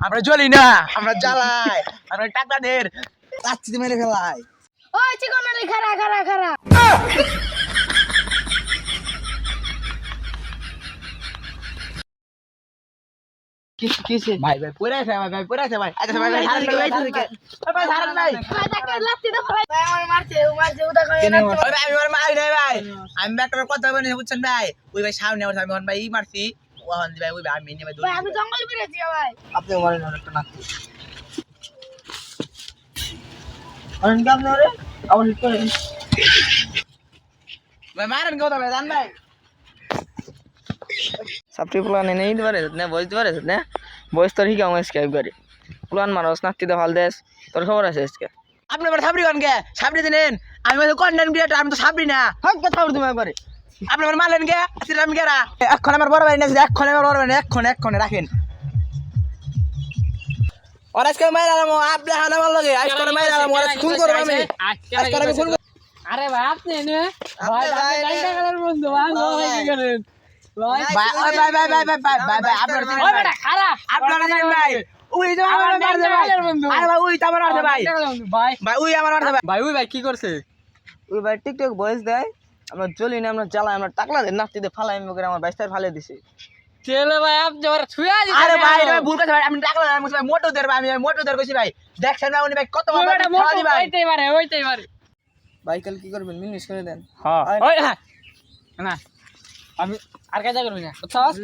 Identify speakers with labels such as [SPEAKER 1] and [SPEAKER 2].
[SPEAKER 1] আমরা জ্বলি না, আমরা জ্বালাই, আমরা টাকাদের লাচ্ছি মেরে ফেলাই।
[SPEAKER 2] ওই চিকনালি খারা খারা খারা
[SPEAKER 1] কিসে ভাই ভাই পড়ে আছে ভাই পড়ে আছে ভাই। আচ্ছা ভাই ভাই হারান ভাই ভাই হারান ভাই
[SPEAKER 2] ভাই তাকে লাত্তি দাও ভাই আমার মারছে ওটা করে না
[SPEAKER 1] ভাই আমি ওর মারি নাই ভাই। আমি একটা কথা বলি বুঝছেন ভাই, ওই ভাই সামনে আমার আমি ভাই মারছি ওহন ভাই ওই ভাই আমি নিয়ে ভাই
[SPEAKER 2] ভাই আমি জঙ্গল বেরিয়েছি ভাই
[SPEAKER 1] আপনি মারেন একটা নাকি আরেন কি আপনি ওরে আবার হিট করেন ভাই মারেন কথা ভাই জান ভাই
[SPEAKER 3] সাপটি প্লান নেই দিতে পারে না বসতে পারে না বয়স তোর হিকাম আজকে একবারে প্লান মারস নাতিতে ভাল দেশ তোর খবর আছে আজকে
[SPEAKER 1] আপনি আবার সাবরি কোন কে সাবরি দিলেন? আমি বলি কন্টেন্ট ক্রিয়েটর, আমি তো সাবরি না।
[SPEAKER 3] হক কথা বল তুমি একবারে
[SPEAKER 1] আপনি আমার মারলেন কে? আসলে আমি কেরা এখন আমার বড় ভাই নেছে, এখন আমার বড় ভাই এখন রাখেন আর আজকে মাইরা আলাম আপনি হানা মার লাগে আজকে মাইরা আলাম আর খুন করব আমি আজকে আমি খুন
[SPEAKER 3] আরে ভাই আপনি নে
[SPEAKER 1] ভাই ভাই
[SPEAKER 3] টাকার বন্ধু ভাই কি করেন
[SPEAKER 1] ভাই ওই ভাই ভাই ভাই ভাই ভাই ভাই আপনার
[SPEAKER 3] ওই বেটা খারাপ
[SPEAKER 1] আপনারা জানেন ভাই ওই তো আমার মারছে ভাই। আরে ভাই ওই তো আমার মারছে ভাই
[SPEAKER 3] ভাই
[SPEAKER 1] ভাই ওই আমার মারছে ভাই।
[SPEAKER 3] ভাই ওই ভাই কি করছে ওই ভাই টিকটক ভয়েস দেয় আমরা চলি না আমরা জ্বালাই আমরা টাকলা দেন নাতিতে ফালাই করে আমার বাইস্তার ফালে দিছি চলে ভাই আপ জোর ছুয়া দিছে
[SPEAKER 1] আরে ভাই এটা ভুল কথা ভাই, আমি টাকলা আমি ভাই মোটো দের ভাই, আমি মোটো দের কইছি ভাই। দেখছেন না উনি ভাই কত বড় ফালা দি ভাই।
[SPEAKER 3] ওইটাই পারে ভাই কাল কি করবেন মিনিশ করে দেন
[SPEAKER 1] হ্যাঁ
[SPEAKER 3] ওই না না আমি আর কাজ করব না বুঝছস